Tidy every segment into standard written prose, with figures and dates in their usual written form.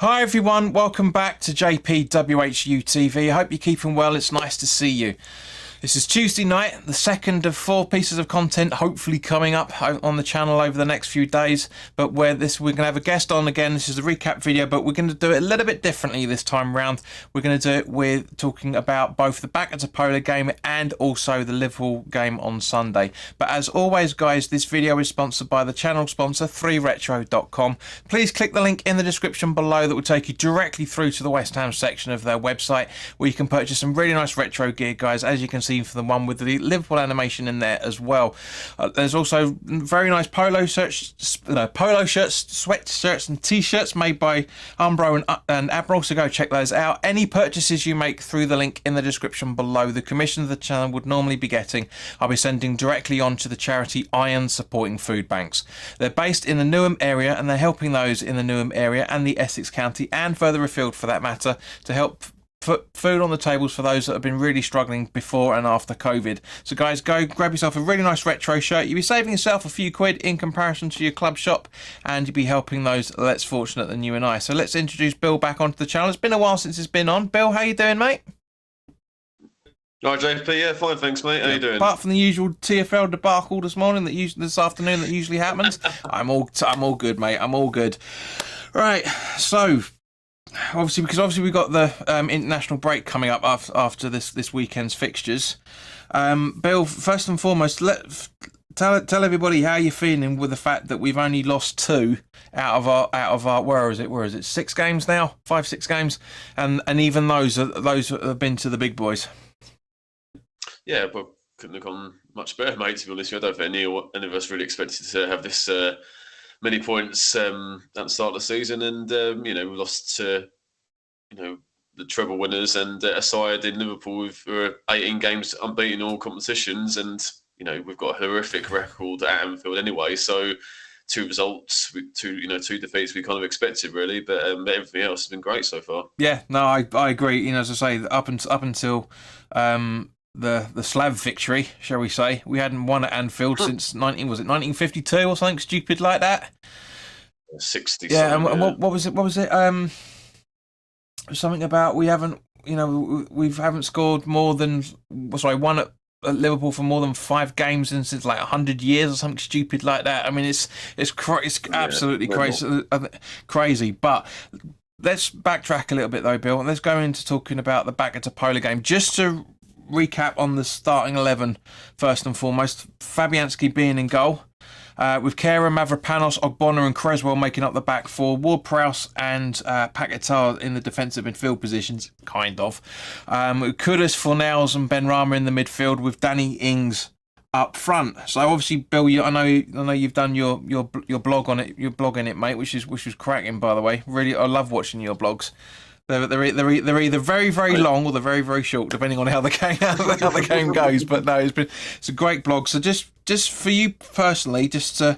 Hi everyone, welcome back to WHU TV. I hope you're keeping well, it's nice to see you. This is Tuesday night, the second of 4 pieces of content hopefully coming up on the channel over the next few days. But we're going to have a guest on again. This is a recap video, but we're going to do it a little bit differently this time round. We're going to do it with talking about both the Backa Topola game and also the Liverpool game on Sunday. But as always, guys, this video is sponsored by the channel sponsor, 3retro.com. Please click the link in the description below that will take you directly through to the West Ham section of their website, where you can purchase some really nice retro gear, guys, as you can see for the one with the Liverpool animation in there as well. There's also very nice polo shirts, sweatshirts and t-shirts made by Umbro and Admiral, so go check those out. Any purchases you make through the link in the description below, the commission the channel would normally be getting, I'll be sending directly on to the charity Iron Supporting Food Banks. They're based in the Newham area and they're helping those in the Newham area and the Essex County and further afield for that matter to help put food on the tables for those that have been really struggling before and after COVID. So guys, go grab yourself a really nice retro shirt. You'll be saving yourself a few quid in comparison to your club shop, and you'll be helping those less fortunate than you and I. So let's introduce Bill back onto the channel. It's been a while since it's been on. Bill, how you doing, mate? Hi JP, yeah, fine, thanks, mate. How you doing? Apart from the usual TFL debacle this afternoon that usually happens, I'm all good, mate. I'm all good. Right, so obviously we've got the international break coming up after this weekend's fixtures. Bill, first and foremost, tell everybody how you're feeling with the fact that we've only lost 2 out of our where is it 6 games now, 5-6 games, and even those have been to the big boys. Yeah, but couldn't have gone much better, mate. To be honest, I don't think any of us really expected to have this many points at the start of the season, and we lost to the treble winners and a side in Liverpool with 18 games unbeaten in all competitions, and we've got a horrific record at Anfield anyway. So 2 results, 2 defeats we kind of expected really, but everything else has been great so far. Yeah, no, I agree. As I say, up until the Slav victory, shall we say, we hadn't won at Anfield since 1952 or something stupid like that. 60. Yeah, and what was it? Something about we haven't scored more than won at Liverpool for more than 5 games since like 100 years or something stupid like that. I mean, it's absolutely crazy. But let's backtrack a little bit though, Bill, and let's go into talking about the Backa Topola game. Just to recap on the starting 11 first and foremost. Fabianski being in goal, with Kera, Mavropanos, Ogbonna and Creswell making up the back 4, Ward-Prowse and Paquetá in the defensive midfield positions, kind of. Kudus, Fornals and Benrahma in the midfield, with Danny Ings up front. So obviously, Bill, I know you've done your blog on it, your blog in it, mate, which was cracking, by the way. Really, I love watching your blogs. They're either very, very long or they're very, very short, depending on how the game goes. But no, it's a great blog. So just for you personally, just to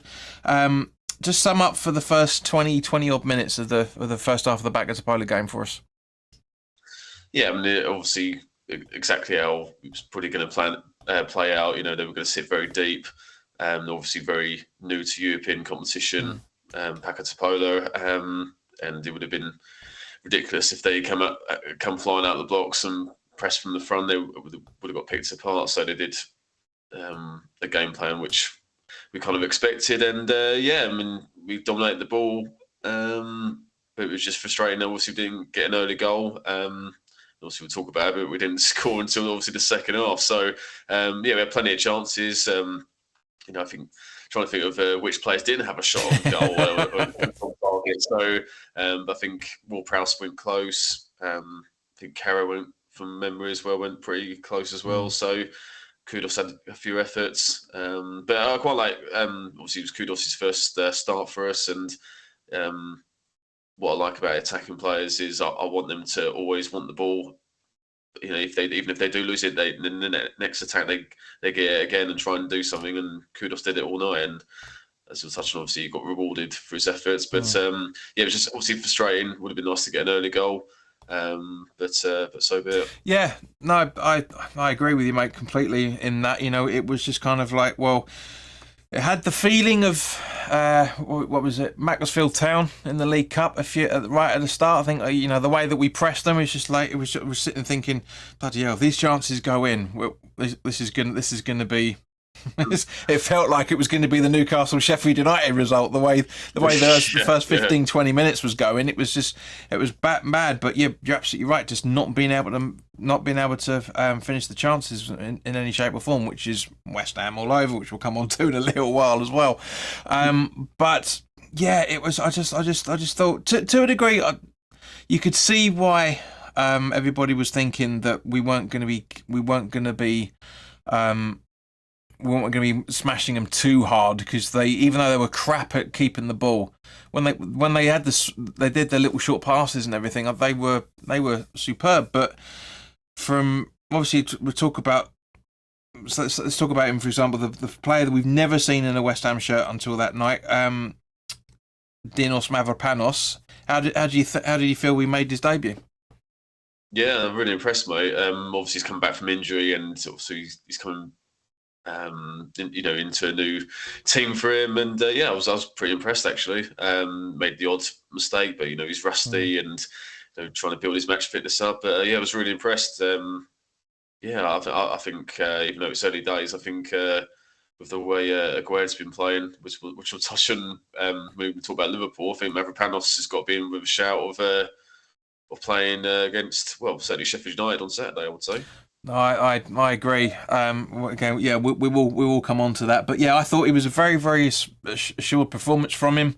just sum up for the first 20 odd minutes of the first half of the Backa Topola game for us. Yeah, I mean, obviously exactly how it was probably going to play out. They were going to sit very deep, obviously very new to European competition, Backa Topola, and it would have been ridiculous if they come flying out of the blocks and press from the front. They would have got picked apart. So they did a game plan which we kind of expected, and I mean, we dominated the ball, but it was just frustrating. Obviously, we didn't get an early goal. Obviously, we'll talk about it, but we didn't score until obviously the second half. So we had plenty of chances. I think trying to think of which players didn't have a shot on goal. So I think Ward-Prowse went close. I think Kera went, from memory as well, went pretty close as well. So Kudus had a few efforts. But I quite like, obviously it was Kudus' first start for us. And what I like about attacking players is I want them to always want the ball. Even if they do lose it, in the next attack they get it again and try and do something. And Kudus did it all night, and as we touched on, obviously he got rewarded for his efforts. But it was just obviously frustrating. Would have been nice to get an early goal, but so be it. Yeah, no, I agree with you, mate, completely. In that, it was just kind of like, well, It had the feeling of what was it, Macclesfield Town in the League Cup right at the start. I think the way that we pressed them, it's just like it was sitting thinking, bloody hell, if these chances go in, this is going to be. It felt like it was going to be the Newcastle Sheffield United result. The way the first 15-20 minutes was going, it was bad. But you're absolutely right. Just not being able to finish the chances in any shape or form, which is West Ham all over, which we'll come on to in a little while as well. But yeah, it was. I just thought to a degree, you could see why everybody was thinking that we weren't going to be smashing them too hard, because even though they were crap at keeping the ball, when they had they did their little short passes and everything, they were superb. But from obviously we'll talk about. So let's talk about him, for example, the player that we've never seen in a West Ham shirt until that night, Dinos Mavropanos. How did you feel we made his debut? Yeah, I'm really impressed, mate. Obviously he's come back from injury, and obviously he's coming. Into a new team for him, and I was pretty impressed actually. Made the odd mistake, but he's rusty and trying to build his match fitness up. But I was really impressed. I think even though it's early days, I think with the way Aguero's been playing, which we'll touch on when we talk about Liverpool, I think Mavropanos has got to be in with a shout of playing against, certainly Sheffield United on Saturday, I would say. No, I agree. Again, yeah, we will come on to that. But yeah, I thought it was a very, very assured performance from him.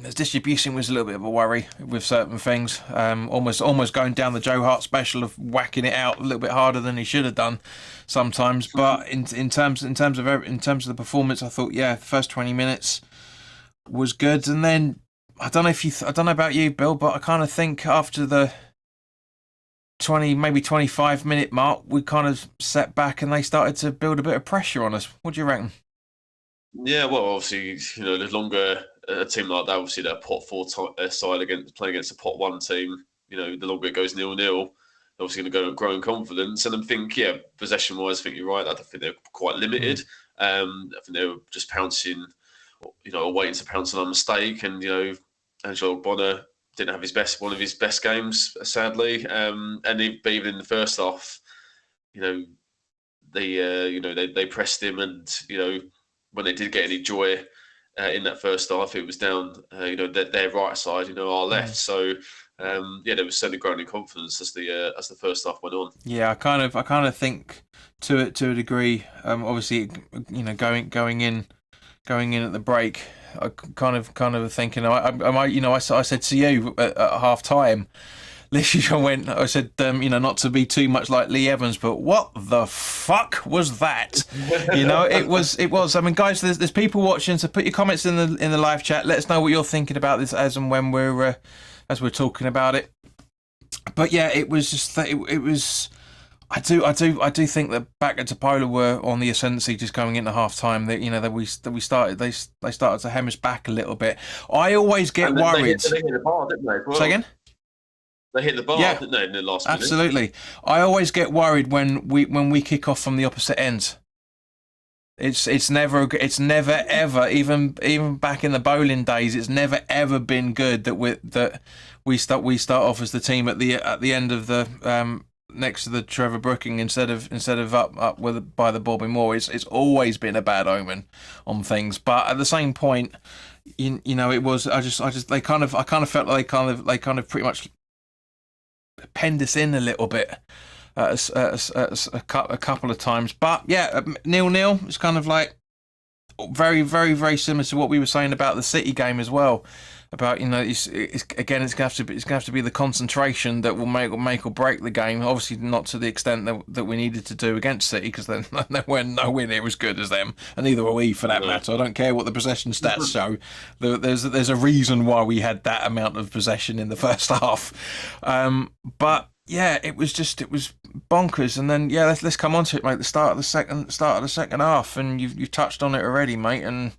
His distribution was a little bit of a worry with certain things. Almost going down the Joe Hart special of whacking it out a little bit harder than he should have done sometimes. But in terms of the performance, I thought the first 20 minutes was good, and then I don't know about you, Bill, but I kind of think after the 20, maybe 25 minute mark, we kind of set back and they started to build a bit of pressure on us. What do you reckon? Yeah, well, obviously, the longer a team like that, obviously that pot 4 side playing against a pot 1 team, the longer it goes 0-0, obviously going to grow in confidence. And I think, possession wise, I think you're right. I think they're quite limited. I think they were just pouncing, waiting to pounce on a mistake. And Angelo Bonner didn't have one of his best games, sadly. But even in the first half, they pressed him, and when they did get any joy in that first half, it was down their right side, our left. So they were certainly growing in confidence as the first half went on. Yeah, I kind of think to a degree. Obviously, going in at the break, I kind of thinking, I said to you at half time, literally I said, not to be too much like Lee Evans, but what the fuck was that? It was. I mean, guys, there's people watching, so put your comments in the live chat. Let us know what you're thinking about this as and when we're talking about it. But yeah, it was just that it was. I do think that Backa Topola were on the ascendancy just going into half time. That they started to hem us back a little bit. I always get worried. They hit the bar, didn't they? Well, say again? They hit the bar, didn't they, in the last minute? Absolutely. I always get worried when we kick off from the opposite end. It's never ever, even back in the bowling days, it's never ever been good that we start off as the team at the end of the next to the Trevor Brooking instead of up by the Bobby Moore. It's always been a bad omen on things. But at the same point, it was I kind of felt like they kind of pretty much penned us in a little bit a couple of times. But 0-0, it's kind of like very, very, very similar to what we were saying about the City game as well. About it's going to have to be the concentration that will make or break the game. Obviously, not to the extent that we needed to do against City, because then they were nowhere near as good as them, and neither were we for that matter. I don't care what the possession stats show. There's a reason why we had that amount of possession in the first half. But yeah, it was bonkers. And then let's come on to it, mate. The start of the second half, and you've touched on it already, mate. And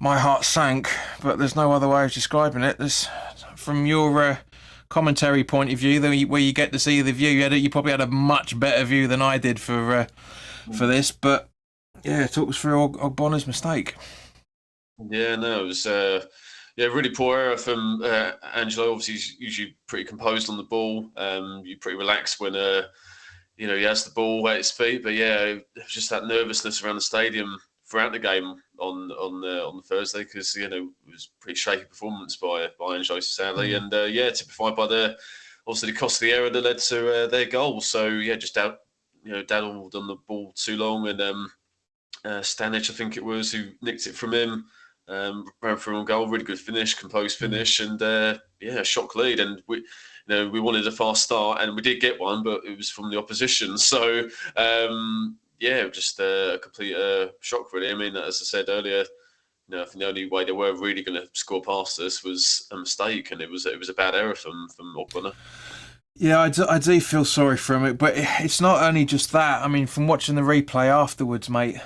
my heart sank, but there's no other way of describing it. From your commentary point of view, where you get to see the view, you probably had a much better view than I did for this. But Yeah, talk us through Ogbonna's mistake. Yeah, no, it was really poor error from Angelo. Obviously, he's usually pretty composed on the ball. You're pretty relaxed when he has the ball at his feet. But yeah, it was just that nervousness around the stadium throughout the game on the Thursday because it was a pretty shaky performance by Angelo sadly, and typified by the obviously the costly error that led to their goal. So yeah, just daddled on the ball too long, and Stanic, I think it was, who nicked it from him. Ran through on goal, really good finish, composed finish, and shock lead. And we wanted a fast start, and we did get one, but it was from the opposition. So just a complete shock, really. I mean, as I said earlier, I think the only way they were really going to score past us was a mistake, and it was a bad error from Ogbonna. Yeah, I do feel sorry for him, but it's not only just that. I mean, from watching the replay afterwards, mate,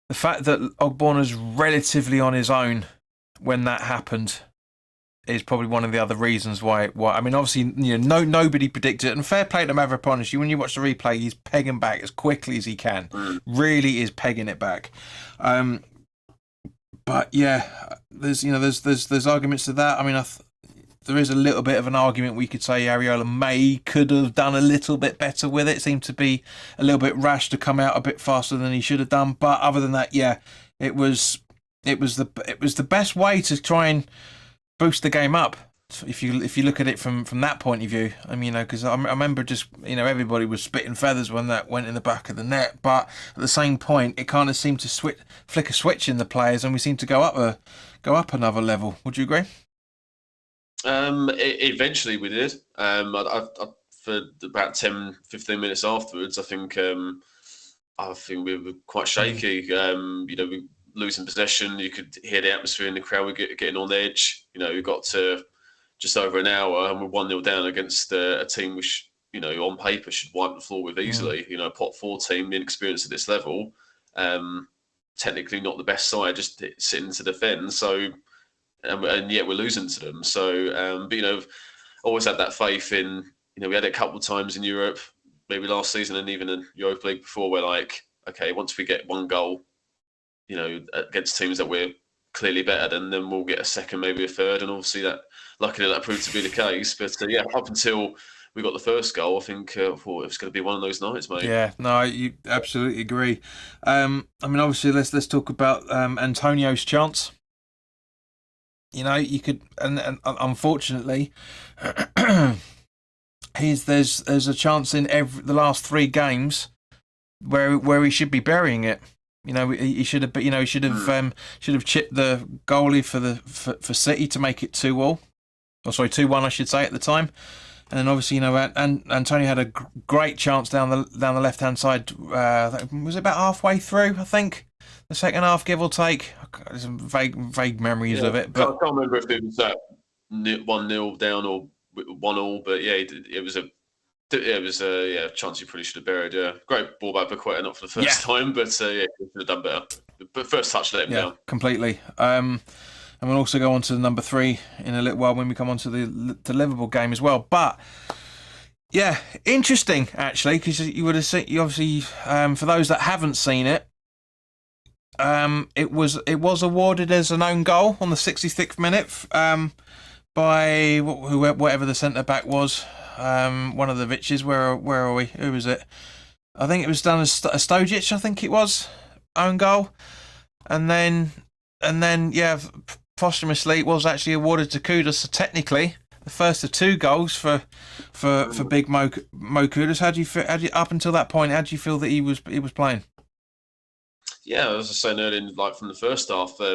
the fact that Ogbonna's relatively on his own when that happened is probably one of the other reasons why. I mean, obviously, nobody predicted it, and fair play to Mavropanos. When you watch the replay, he's pegging back as quickly as he can. Really is pegging it back. But yeah, there's arguments to that. I mean, there is a little bit of an argument we could say Areola could have done a little bit better with it. Seemed to be a little bit rash to come out a bit faster than he should have done. But other than that, yeah, it was the best way to try and boost the game up. If you look at it from that point of view, I mean, because I remember just everybody was spitting feathers when that went in the back of the net, but at the same point, it kind of seemed to flick a switch in the players, and we seemed to go up another level. Would you agree? Eventually we did. For about 10, 15 minutes afterwards, I think we were quite shaky. We losing possession. You could hear the atmosphere in the crowd. We're getting on edge. We got to just over an hour, and we're 1-0 down against a team which on paper should wipe the floor with easily. A pot 4 team, inexperienced at this level. Technically not the best side, just sitting to defend. So. And yet we're losing to them. So, always had that faith in. We had it a couple of times in Europe, maybe last season, and even in Europa League before. We're like, okay, once we get one goal, against teams that we're clearly better than, then we'll get a second, maybe a third, and obviously luckily that proved to be the case. But up until we got the first goal, I think it was going to be one of those nights, mate. Yeah, no, you absolutely agree. I mean, obviously, let's talk about Antonio's chance. You could, and unfortunately, there's a chance in the last 3 games where he should be burying it. He should have, should have chipped the goalie for City to make it 2-2, or sorry, 2-1, I should say at the time. And then obviously, and Antonio had a great chance down the left hand side. Was it about halfway through? I think. The second half, give or take. There's some vague memories of it. But I can't remember if it was 1-0 down or 1-1, but yeah, it was a chance you probably should have buried. Yeah, great ball by Backa, not for the first time, but he should have done better. But first touch let him down. Completely. And we'll also go on to number 3 in a little while when we come on to the Liverpool game as well. But yeah, interesting actually, because you would have seen, obviously, for those that haven't seen it. It was awarded as an own goal on the 66th minute by whatever the centre back was, one of the Viches. Where are we? Who was it? I think it was done as Stojic. I think it was own goal, and then posthumously it was actually awarded to Kudus. So technically, the first of 2 goals for Big Mo Kudus. How do you feel? Up until that point, how do you feel that he was playing? Yeah, as I was saying earlier, like from the first half, I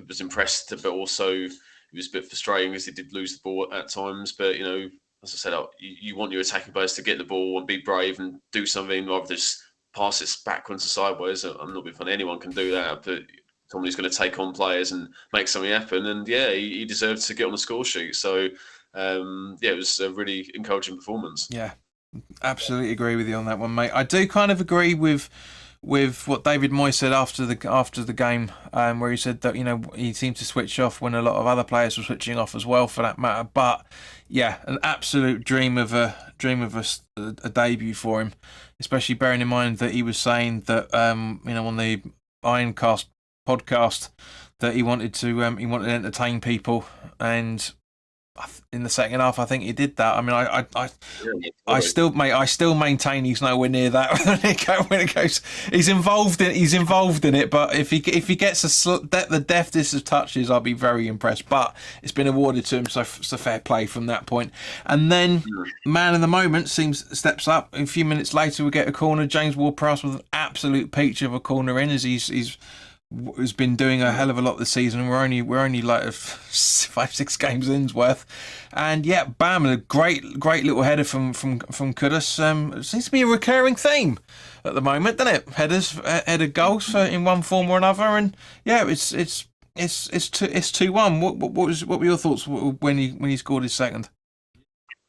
was impressed, but also it was a bit frustrating because he did lose the ball at times. But as I said, you want your attacking players to get the ball and be brave and do something rather than just pass it backwards and sideways. I'm not being funny; anyone can do that, but someone who's going to take on players and make something happen. And yeah, he deserved to get on the score sheet. So it was a really encouraging performance. Yeah, absolutely agree with you on that one, mate. I do kind of agree with with what David Moyes said after the game, where he said that he seemed to switch off when a lot of other players were switching off as well, for that matter. But yeah, an absolute dream of a debut for him, especially bearing in mind that he was saying that on the Ironcast podcast that he wanted to entertain people, and in the second half, I think he did that. I mean, I still maintain he's nowhere near that when it goes. He's involved in it, but if he gets the deftest of touches, I'll be very impressed. But it's been awarded to him, so fair play from that point. And then man of the moment steps up. A few minutes later, we get a corner. James Ward-Prowse with an absolute peach of a corner in, as he's been doing a hell of a lot this season. We're only like 5-6 games in's worth, and yeah, bam, a great little header from Kudus. Seems to be a recurring theme at the moment, doesn't it? Header goals in one form or another, and yeah, it's 2-1. What were your thoughts when he scored his second?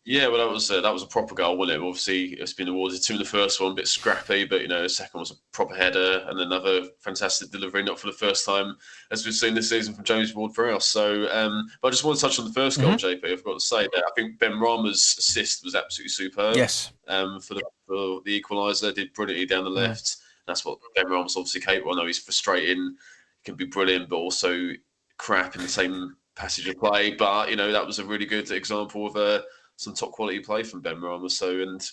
Yeah, well, that was a proper goal, wasn't it? Obviously, it's been awarded to him the first one, a bit scrappy, but the second was a proper header and another fantastic delivery, not for the first time as we've seen this season from James Ward-Prowse. So, but I just want to touch on the first goal, JP. I've got to say that I think Ben Rama's assist was absolutely superb. Yes. For the equaliser, did brilliantly down the left. That's what Ben Rama's obviously capable. I know he's frustrating, can be brilliant, but also crap in the same passage of play. But that was a really good example of some top quality play from Ben Rama, and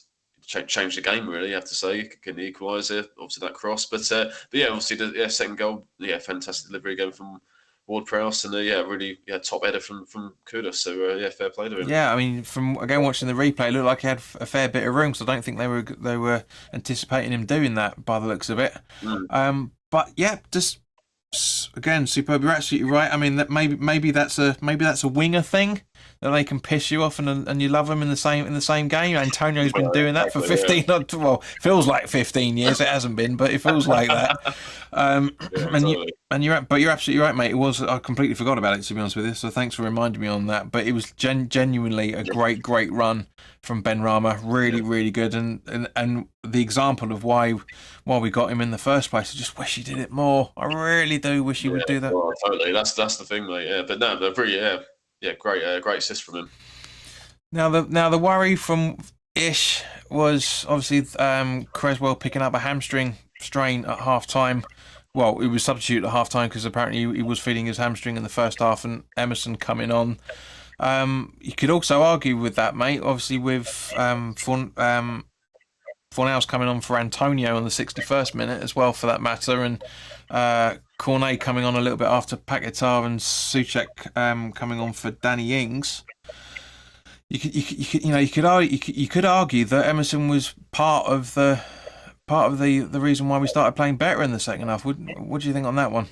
changed the game, really, you have to say. Getting the equaliser, obviously that cross, but yeah, obviously the second goal, fantastic delivery again from Ward-Prowse, and really top header from Kudus. So fair play to him. Yeah, I mean, from again watching the replay, it looked like he had a fair bit of room, so I don't think they were anticipating him doing that by the looks of it. But yeah, just again superb. You're absolutely right. I mean, that maybe that's a winger thing, that they can piss you off and you love them in the same game. Antonio's been doing that for 15. Well, feels like 15 years. It hasn't been, but it feels like that. You're absolutely right, mate. I completely forgot about it, to be honest with you. So thanks for reminding me on that. But it was genuinely a great run from Ben Rama. Really, really good. And the example of why we got him in the first place. I just wish he did it more. I really do wish he would do that. Well, totally. That's the thing, mate. Yeah, but no, they're really great assist from him. Now the worry from Ish was obviously Creswell picking up a hamstring strain at half time. Well, he was substitute at half time because apparently he was feeling his hamstring in the first half, and Emerson coming on. You could also argue with that, mate. Obviously with Fornals coming on for Antonio on the 61st minute as well, for that matter, and Cornet coming on a little bit after Paquetá, and Souček coming on for Danny Ings. You could argue that Emerson was part of the reason why we started playing better in the second half. What do you think on that one?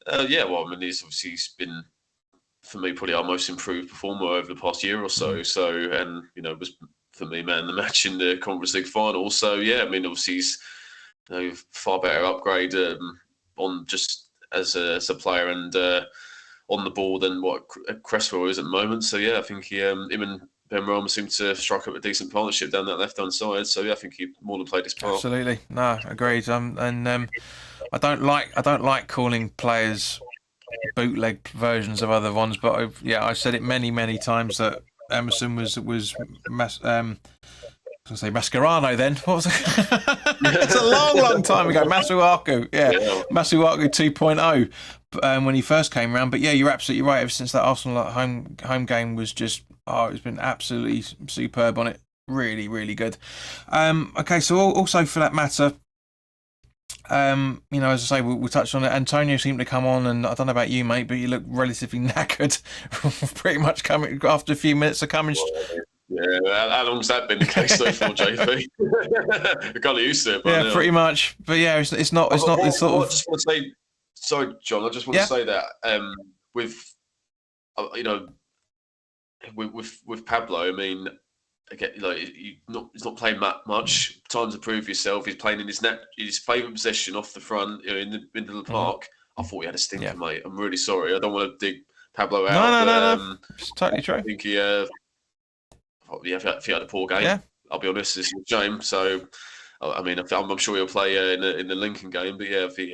Well, I mean, he's been, for me, probably our most improved performer over the past year or so. So, and was for me man the match in the Conference League final. So yeah, I mean, obviously he's far better upgrade on just as a player and on the ball than what Creswell is at the moment. So yeah, I think him and Ben Rama seem to strike up a decent partnership down that left-hand side. So yeah, I think he more than played his part. Absolutely, no, agreed. I don't like calling players bootleg versions of other ones, but I've said it many times that Emerson was Mascherano then. What was it? It's a long time ago. Masuaku, Masuaku 2.0 when he first came around. But yeah, you're absolutely right. Ever since that Arsenal home game was just, it's been absolutely superb on it. Really, really good. Okay, so also for that matter, as I say, we touched on it. Antonio seemed to come on, and I don't know about you, mate, but you look relatively knackered. Pretty much coming after a few minutes of coming. Yeah, how long's that been the case though for JP? I got used to it. Yeah, pretty much. But yeah, it's not this sort of. I just want to say, sorry, John. I just want to say that with Pablo, I mean, again, he's not playing much. Time to prove yourself. He's playing in his favourite position off the front, in the middle of the park. I thought he had a stinker, mate. I'm really sorry. I don't want to dig Pablo out. No. It's totally true. I think if he had a poor game, I'll be honest, it's a shame. So, I mean, I'm sure he'll play in the Lincoln game. But yeah, I think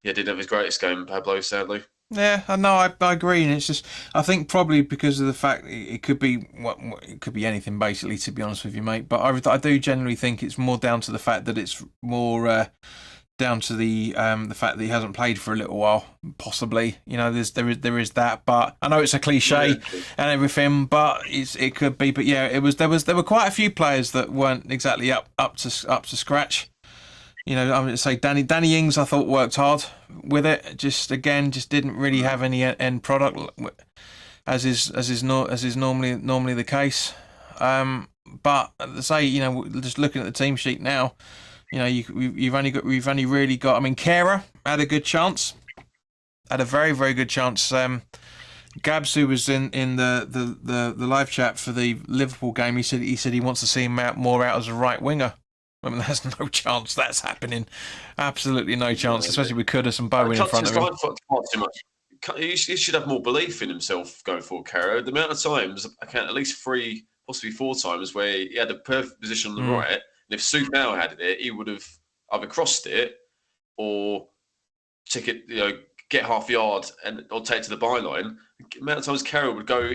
he didn't have his greatest game, Pablo, sadly. Yeah, I know. I agree, and it's just I think probably because of the fact it could be it could be anything basically. To be honest with you, mate, but I do generally think it's more down to the fact that it's more down to the fact that he hasn't played for a little while, possibly. You know, there is that, but I know it's a cliche and everything, but it could be. But yeah, there were quite a few players that weren't exactly up to scratch. You know, I'm going to say Danny Ings, I thought worked hard with it. Just didn't really have any end product, as is normally the case. But to say, you know, just looking at the team sheet now, you know, we've only really got. I mean, Kera had a good chance, had a very very good chance. Gabs, who was in the live chat for the Liverpool game, he said he wants to see him more out as a right winger. I mean, there's no chance that's happening. Absolutely no chance, especially with Kudus and Bowen in front of him. Too much. He should have more belief in himself going forward, Caro. The amount of times, I count at least 3, possibly 4 times, where he had a perfect position on the right, and if Soufal had it, he would have either crossed it or take it, you know, get half yard or take it to the byline. The amount of times Caro would go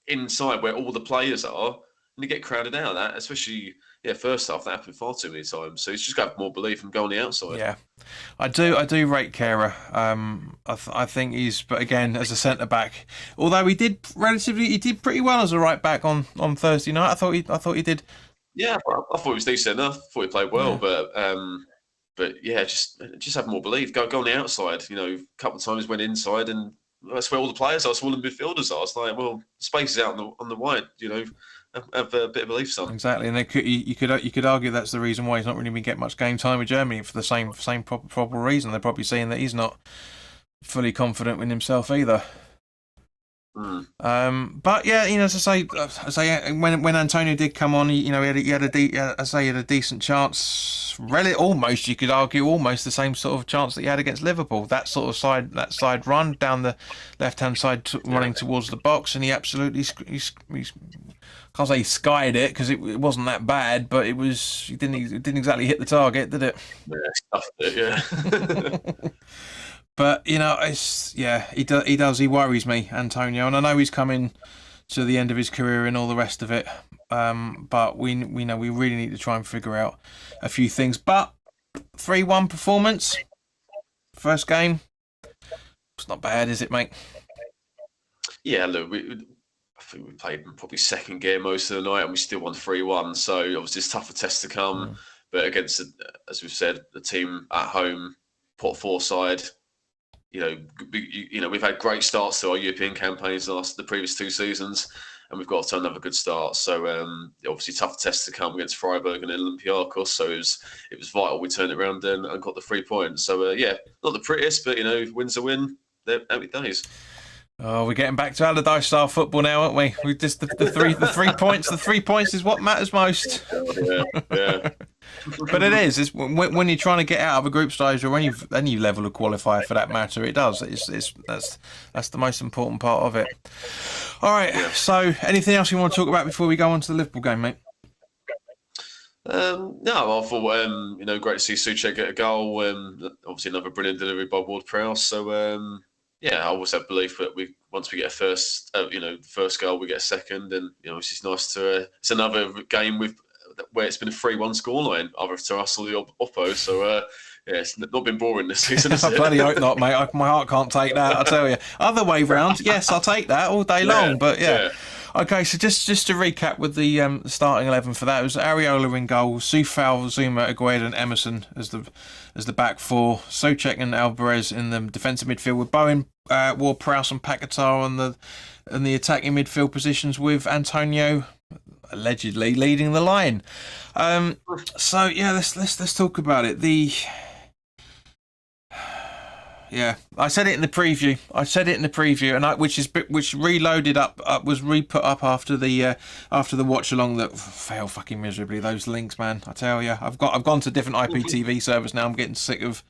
inside where all the players are, and he get crowded out of that, especially. Yeah, first half that happened far too many times. So he's just got to have more belief and go on the outside. Yeah, I do rate Kera. I think he's, but again, as a centre back, although he did pretty well as a right back on Thursday night. I thought he did. Yeah, I thought he was decent enough. I thought he played well, but yeah, just have more belief. Go on the outside. You know, a couple of times went inside, and that's where all the players are. That's where all the midfielders are. It's like, well, space is out on the wide. You know. Have a bit of belief, son. Exactly, and you could argue that's the reason why he's not really been getting much game time with Germany for the same proper reason. They're probably saying that he's not fully confident in himself either. But yeah, you know, as I say, when Antonio did come on, he had a decent chance. Really, almost you could argue almost the same sort of chance that he had against Liverpool. That sort of side run down the left hand side, running towards the box, and he absolutely can't say he skied it because it wasn't that bad, but it didn't exactly hit the target, did it? Yeah, stuffed it, yeah. But you know, he worries me, Antonio, and I know he's coming to the end of his career and all the rest of it. But we know we really need to try and figure out a few things. But 3-1 performance, first game, it's not bad, is it, mate? Yeah, look, I think we played probably second gear most of the night, and we still won 3-1. So obviously it's tougher tests to come, but against, as we've said, the team at home, pot 4 side. You know, we've had great starts to our European campaigns the previous 2 seasons, and we've got to another good start. So obviously tough tests to come against Freiburg and Olympiacos. So it was vital we turned it around and got the 3 points. So yeah, not the prettiest, but you know, win's a win. They're happy days. Oh, we're getting back to Allardyce style football now, aren't we? We just the 3 points. The 3 points is what matters most. Yeah. But it is. It's when you're trying to get out of a group stage or any level of qualifier for that matter. It does. That's the most important part of it. All right. Yeah. So, anything else you want to talk about before we go on to the Liverpool game, mate? No, I thought great to see Souček get a goal. Obviously, another brilliant delivery by Ward-Prowse. So. Yeah, I always have belief that once we get a first goal, we get a second, and you know it's just nice to. It's another game where it's been a 3-1 scoreline, either to us or the Oppo. So yeah, it's not been boring this season. I bloody hope not, mate. My heart can't take that. I tell you. Other way round, yes, I'll take that all day long. But yeah. Okay, so just to recap with the starting 11 for that, it was Areola in goal, Soufal, Zuma, Aguero and Emerson as the back 4, Souček and Alvarez in the defensive midfield with Bowen, Ward-Prowse and Paquetá on the attacking midfield positions with Antonio allegedly leading the line. So yeah, let's talk about it. Yeah, I said it in the preview. And which reloaded up was re-put up after the watch along that failed fucking miserably. Those links, man, I tell you, I've gone to different IPTV servers now. I'm getting sick of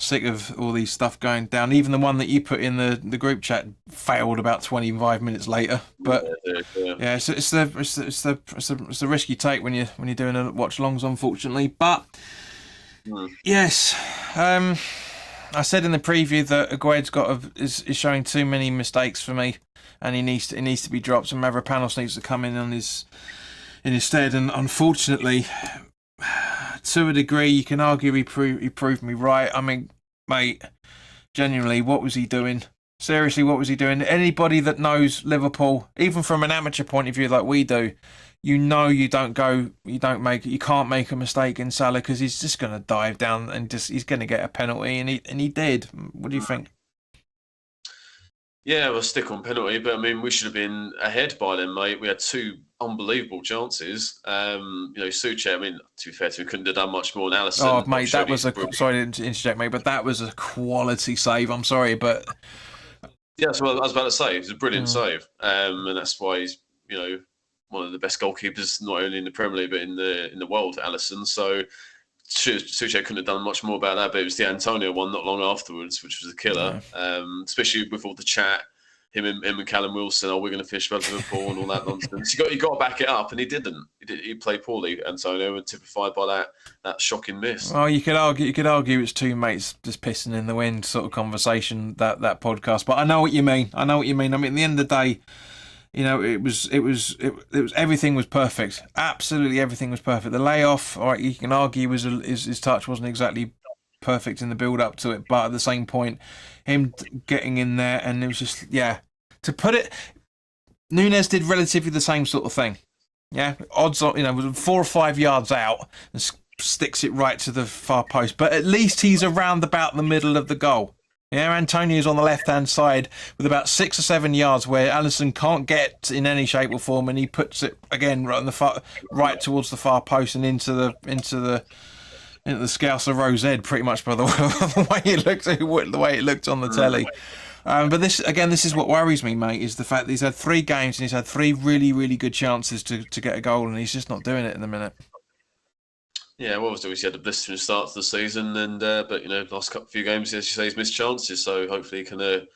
sick of all these stuff going down. Even the one that you put in the group chat failed about 25 minutes later. But yeah, it's the risk you take when you're doing a watch longs, unfortunately. But yes, I said in the preview that Agued's is showing too many mistakes for me, and he needs to be dropped. And Mavropanos needs to come in his stead. And unfortunately, to a degree, you can argue he proved me right. I mean, mate, genuinely, what was he doing? Seriously, what was he doing? Anybody that knows Liverpool, even from an amateur point of view, like we do, you can't make a mistake in Salah because he's just going to dive down and he's going to get a penalty, and he did. What do you think? Yeah, we'll stick on penalty, but I mean, we should have been ahead by then, mate. We had two unbelievable chances. Souček, I mean, to be fair to him, couldn't have done much more than Alisson. Oh, mate, that was sorry to interject, mate, but that was a quality save. I'm sorry, but yeah, that's what I was about to say. It was a brilliant save, and that's why he's one of the best goalkeepers, not only in the Premier League but in the world, Alisson. So Souček couldn't have done much more about that, but it was the Antonio one not long afterwards, which was a killer. Especially with all the chat, him and Callum Wilson, we're going to finish about Liverpool and all that nonsense. You got to back it up, and he didn't. He played poorly, Antonio, and typified by that shocking miss. Well, you could argue it's two mates just pissing in the wind sort of conversation, that podcast. But I know what you mean. I mean, at the end of the day, it was everything was perfect. Absolutely everything was perfect. The layoff, all right, you can argue his touch wasn't exactly perfect in the build up to it, but at the same point, him getting in there, and it was just, to put it, Nunes did relatively the same sort of thing. Yeah, odds on, was 4 or 5 yards out and sticks it right to the far post, but at least he's around about the middle of the goal. Yeah, Antonio's on the left-hand side with about 6 or 7 yards where Alisson can't get in any shape or form, and he puts it again right towards the far post and into the Scouser Rose Ed, pretty much by the way it looked on the telly. But this is what worries me, mate, is the fact that he's had 3 games and he's had 3 really, really good chances to get a goal, and he's just not doing it in the minute. Yeah, well, obviously he had a blistering start to the season, and but last few games, as you say, he's missed chances. So hopefully he can get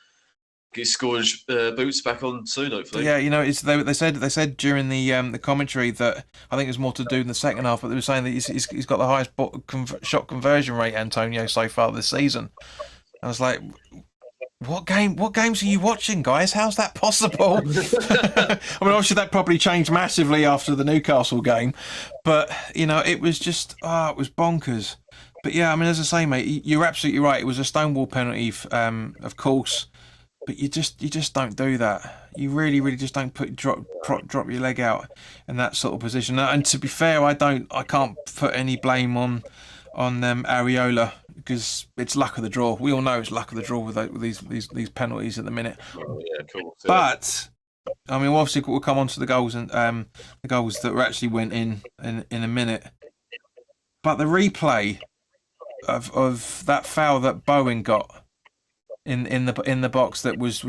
his scoring boots back on soon. Hopefully, yeah. They said during the commentary that I think there's more to do in the second half, but they were saying that he's got the highest shot conversion rate, Antonio, so far this season. I was like, What games are you watching, guys? How's that possible? I mean, obviously that probably changed massively after the Newcastle game, but it was just it was bonkers. But yeah, I mean, as I say, mate, you're absolutely right. It was a stonewall penalty, of course, but you just don't do that. You really, really just don't drop your leg out in that sort of position. And to be fair, I can't put any blame on Areola, because it's luck of the draw. We all know it's luck of the draw with these penalties at the minute. Oh, yeah, cool. But I mean, obviously we'll come on to the goals and the goals that actually went in a minute. But the replay of that foul that Bowen got in the box that was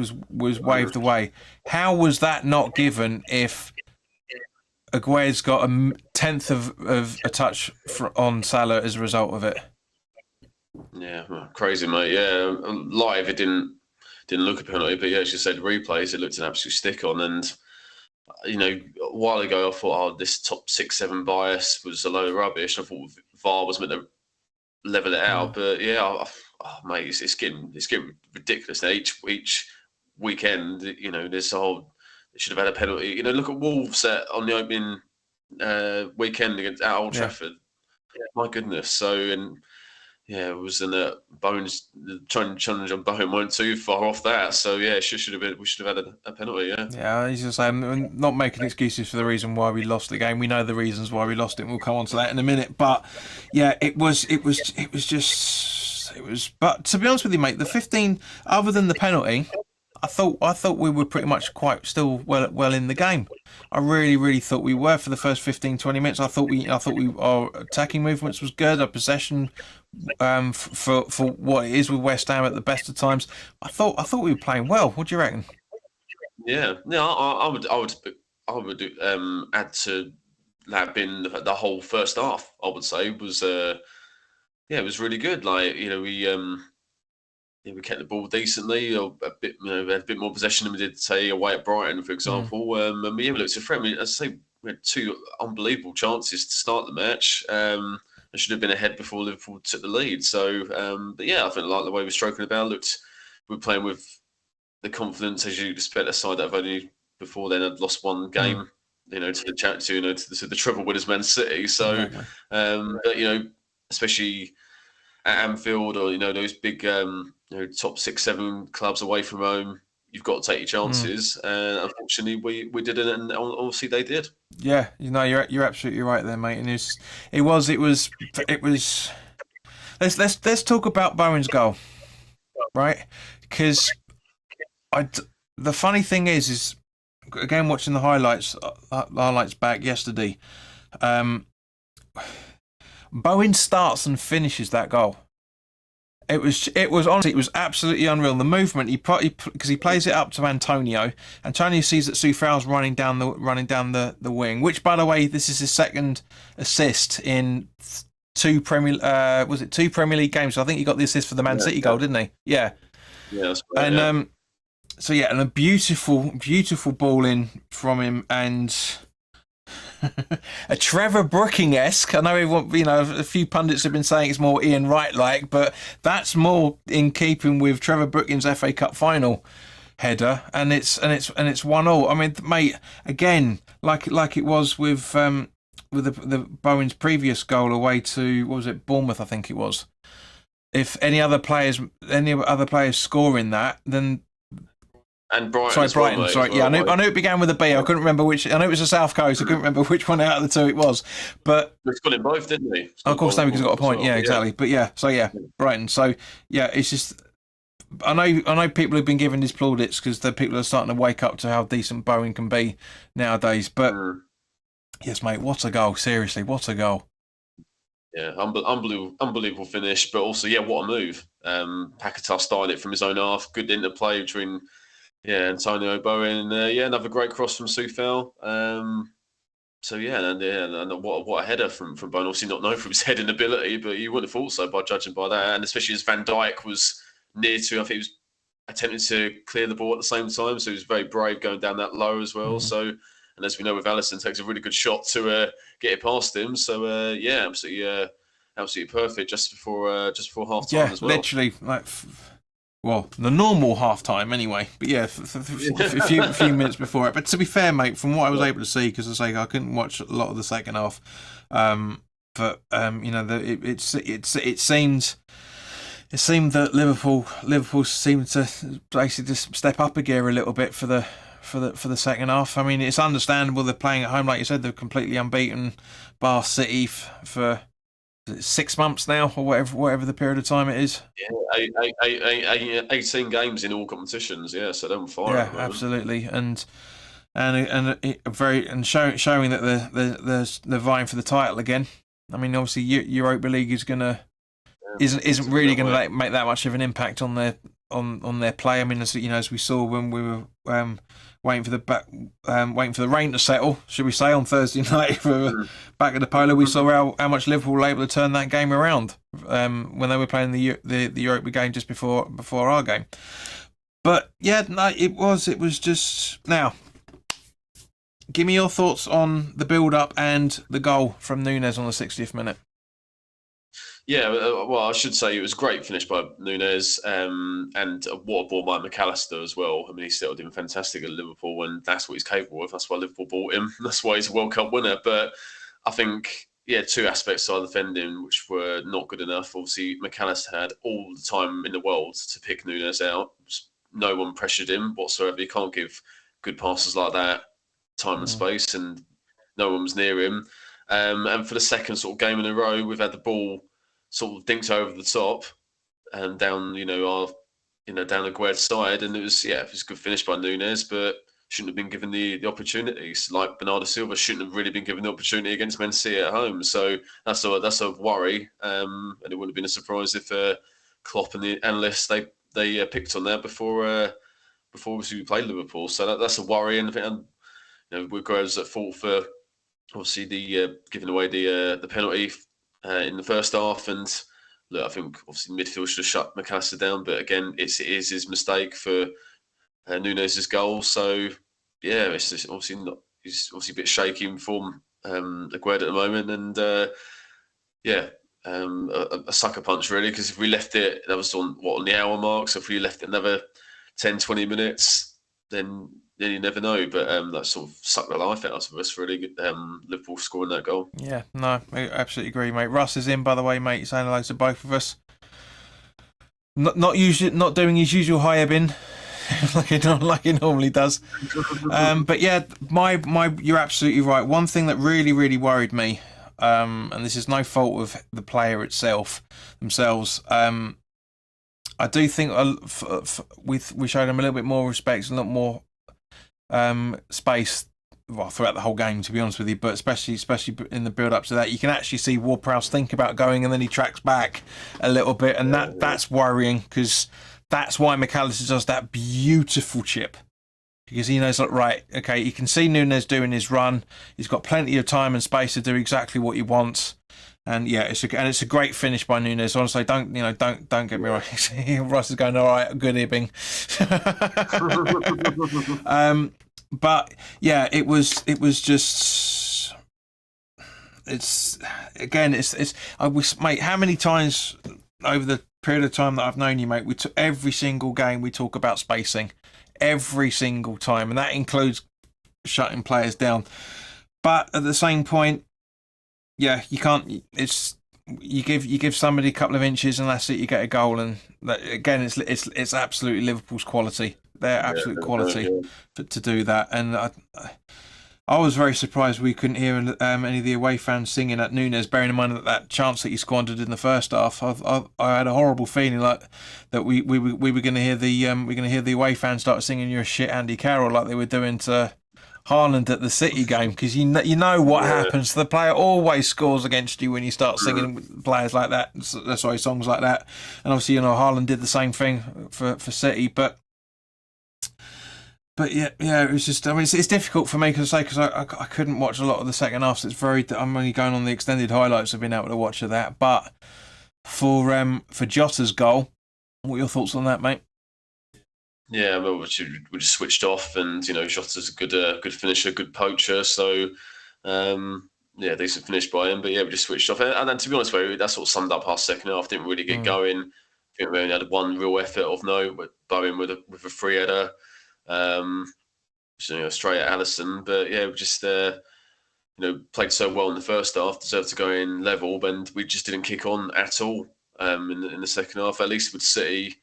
waved away. How was that not given if Agued's got a 10th of a touch on Salah as a result of it? Yeah, crazy, mate. Yeah, live it didn't look a penalty, but yeah, as you said, replays it looked an absolute stick on. And a while ago I thought, this top 6-7 bias was a load of rubbish. I thought VAR was meant to level it out, but yeah, mate, it's getting ridiculous now. Each weekend, there's a whole. They should have had a penalty. Look at Wolves on the opening weekend at Old Trafford. Yeah, my goodness. So, and yeah, it was in the Bones challenge on Bowen weren't too far off that. So yeah, we should have had a penalty. Yeah. Yeah, I was just saying, not making excuses for the reason why we lost the game. We know the reasons why we lost it, and we'll come on to that in a minute. But yeah, it was. But to be honest with you, mate, the 15, other than the penalty, I thought we were pretty much quite still well in the game. I really thought we were for the first 15-20 minutes. I thought our attacking movements was good. Our possession, for what it is with West Ham at the best of times, I thought we were playing well. What do you reckon? Yeah, I would add to that being the whole first half. I would say was yeah, it was really good. Like, we kept the ball decently, or a bit, we had a bit more possession than we did, say, away at Brighton, for example. And we looked at Fred. As I say, we had two unbelievable chances to start the match. I should have been ahead before Liverpool took the lead. So, but yeah, I think I like the way we're stroking about. We're playing with the confidence as you'd expect. A side that have only before then had lost one game, to the to the treble winners, Man City. So, Exactly. but especially at Anfield, or those big top 6-7 clubs away from home, you've got to take your chances. And unfortunately, we didn't, and obviously they did. Yeah, you're absolutely right there, mate. And it was. Let's talk about Bowen's goal, right? Because the funny thing is again, watching the highlights back yesterday. Bowen starts and finishes that goal. It was honestly, it was absolutely unreal. The movement because he plays it up to Antonio. Antonio sees that Soufal's running down the wing. Which, by the way, this is his second assist in two Premier League games. So I think he got the assist for the Man City goal, didn't he? Yeah. Yeah, that's right. And so yeah, and a beautiful ball in from him, and a Trevor Brooking-esque. I know a few pundits have been saying it's more Ian Wright-like, but that's more in keeping with Trevor Brooking's FA Cup final header, and it's 1-1. I mean, mate, again, like it was with the Bowen's previous goal away to, what was it, Bournemouth, I think it was. If any other players scoring that, then. And Brighton. Brighton. Sorry, yeah, I knew it began with a B. I couldn't remember which. I know it was the South Coast. I couldn't remember which one out of the two it was. But we've got it both, didn't we? Of course, no, because he's got a point. Yeah, exactly. But yeah, so yeah, Brighton. So yeah, it's just. I know people have been giving these plaudits because the people are starting to wake up to how decent Bowen can be nowadays. But yes, mate, what a goal! Seriously, what a goal! Yeah, unbelievable finish, but also, yeah, what a move. Backa Topola started it from his own half. Good interplay between, Antonio, Bowen. Another great cross from Soufal. So and what a header from Bowen. Obviously not known for his heading ability, but you wouldn't have thought so by judging by that. And especially as Van Dijk was near to, I think he was attempting to clear the ball at the same time. So he was very brave going down that low as well. So. And as we know with Alisson, takes a really good shot to get it past him. So absolutely perfect just before half time as well. Yeah, literally the normal half time anyway. But yeah, a few minutes before it. But to be fair, mate, from what I was able to see, because I couldn't watch a lot of the second half. It seemed that Liverpool seemed to basically just step up a gear a little bit for the second half. I mean, it's understandable they're playing at home, like you said. They're completely unbeaten, bar City for 6 months now, or whatever the period of time it is. Yeah, 18 games in all competitions. Yeah, so they're on fire. Yeah, absolutely, and showing that they're vying for the title again. I mean, obviously, Europa League isn't really going to make that much of an impact on their play. I mean, as we saw when we were waiting for the rain to settle, should we say, on Thursday night for Backa Topola, we saw how much Liverpool were able to turn that game around when they were playing the Europa game just before our game. But yeah, no, it was just. Now, give me your thoughts on the build-up and the goal from Núñez on the 60th minute. Yeah, well, I should say it was a great finish by Núñez, and what a ball by McAllister as well. I mean, he settled in fantastic at Liverpool, and that's what he's capable of. That's why Liverpool bought him. That's why he's a World Cup winner. But I think, two aspects of defending which were not good enough. Obviously, McAllister had all the time in the world to pick Núñez out. No one pressured him whatsoever. You can't give good passes like that time and space, and no one was near him. And for the second sort of game in a row, we've had the ball sort of dinked over the top and down, down Aguerd's side, and it was a good finish by Núñez, but shouldn't have been given the opportunities. Like Bernardo Silva shouldn't have really been given the opportunity against Man City at home. So that's a worry, and it wouldn't have been a surprise if Klopp and the analysts they picked on that before we played Liverpool. So that's a worry, and Woodgrove's at fault for obviously the giving away the penalty in the first half, and look, I think obviously midfield should have shut McAllister down, but again, it is his mistake for Nunez's goal. So yeah, it's just obviously not. He's obviously a bit shaky in form, Aguerd at the moment, and yeah, a sucker punch really. Because if we left it, that was on the hour mark. So if we left it another 10, 20 minutes, then you never know. But that sort of sucked the life out of us really. Liverpool scoring that goal. Yeah, no, I absolutely agree, mate. Russ is in, by the way, mate. Saying hello to both of us. Not doing his usual high ebbing. like he normally does. But yeah, you're absolutely right. One thing that really, really worried me, and this is no fault of the player themselves. I do think we showed them a little bit more respect, a lot more space. Well, throughout the whole game, to be honest with you, but especially in the build up to that, you can actually see Ward-Prowse think about going, and then he tracks back a little bit, and that's worrying, because that's why McAllister does that beautiful chip, because he knows, like, right, okay, you can see Nunez doing his run. He's got plenty of time and space to do exactly what he wants, and yeah, it's a great finish by Nunez. Honestly, don't get me wrong. Ross is going, all right, good Ibbing. But yeah, it was just. Mate, how many times over the period of time that I've known you, mate, every single game we talk about spacing, every single time, and that includes shutting players down. But at the same point, yeah, you can't. You give somebody a couple of inches and that's it. You get a goal, and that, again, it's absolutely Liverpool's quality. Their absolute quality to do that. And I was very surprised we couldn't hear any of the away fans singing at Nunez, bearing in mind that chance that he squandered in the first half. I had a horrible feeling like that we were going to hear the away fans start singing "You're a shit, Andy Carroll" like they were doing to Haaland at the City game, because you know what happens. The player always scores against you when you start singing players like that. Sorry, songs like that. And obviously, Haaland did the same thing for City, but yeah, it was just. I mean, it's difficult for me because I couldn't watch a lot of the second half. So I'm only going on the extended highlights. I've been able to watch of that. But for Jota's goal, what are your thoughts on that, mate? Yeah, well, we just switched off, and Jota's a good finisher, good poacher. So yeah, decent finish by him. But yeah, we just switched off, and then to be honest with you, that sort of summed up our second half. Didn't really get going. I think we only had one real effort of note, with Bowen with a free header. Straight at Alisson, but yeah, we just played so well in the first half, deserved to go in level, and we just didn't kick on at all in the second half. At least with City,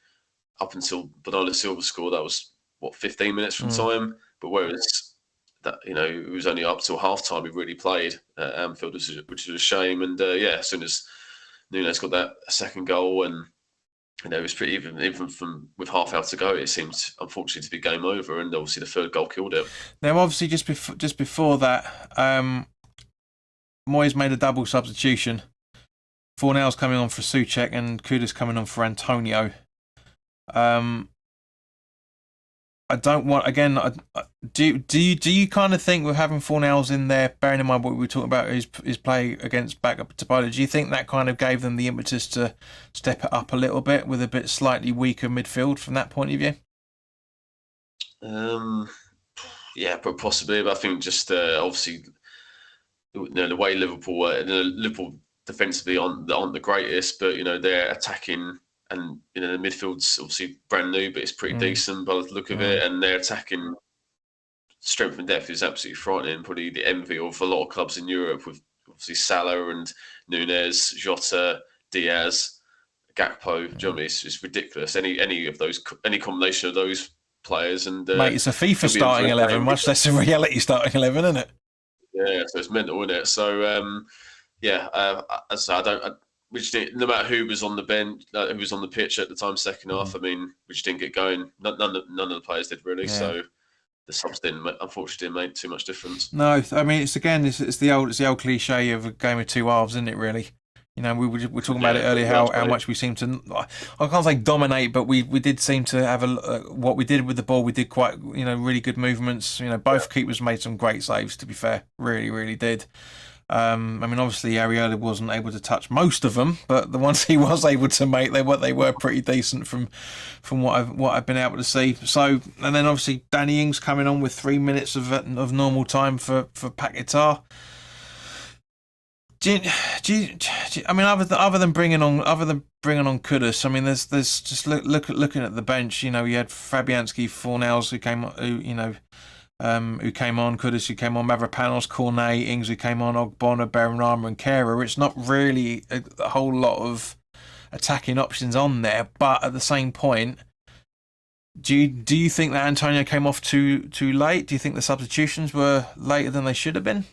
up until Bernardo Silva scored, that was 15 minutes from time. But whereas that it was only up till half time we really played at Anfield, which is a shame. And yeah, as soon as Nunez got that second goal, and it was pretty even from with half hour to go, it seemed unfortunately to be game over, and obviously the third goal killed it. Now, obviously, just before that, Moyes made a double substitution. Fornell's coming on for Souček, and Kuda's coming on for Antonio. I don't want again. Do you kind of think with having Fornells in there, bearing in mind what we were talking about his play against Backa Topola, do you think that kind of gave them the impetus to step it up a little bit with a bit slightly weaker midfield from that point of view? Yeah, but possibly. But I think just obviously, the way Liverpool defensively aren't the greatest, but they're attacking. And the midfield's obviously brand new, but it's pretty decent by the look of it. And their attacking strength and depth is absolutely frightening. Probably the envy of a lot of clubs in Europe, with obviously Salah and Nunez, Jota, Diaz, Gakpo. Do you know what I mean? It's ridiculous. Any combination of those players, and mate, it's a FIFA starting 11, much less a reality starting 11, isn't it? Yeah, so it's mental, isn't it? So as I don't. No matter who was on the bench, who was on the pitch at the time, second half, I mean, we just didn't get going. None of the players did really. Yeah. So the subs unfortunately didn't make too much difference. No, I mean it's the old cliche of a game of two halves, isn't it? Really, we were talking about it earlier how much we seem to. I can't say dominate, but we did seem to have what we did with the ball. We did quite really good movements. Both keepers made some great saves. To be fair, really did. I mean, obviously Areola wasn't able to touch most of them, but the ones he was able to make, they were pretty decent from what I've been able to see. So, and then obviously Danny Ings coming on with 3 minutes of normal time for Paquetá. I mean, other than bringing on Kudus, I mean, there's just looking at the bench. You know, you had Fabianski, Fornals who came on, Kudus who came on, Mavropanos, Cornet, Ings who came on, Ogbonna, Benrahma and Kehrer. It's not really a whole lot of attacking options on there, but at the same point, do you think that Antonio came off too late? Do you think the substitutions were later than they should have been?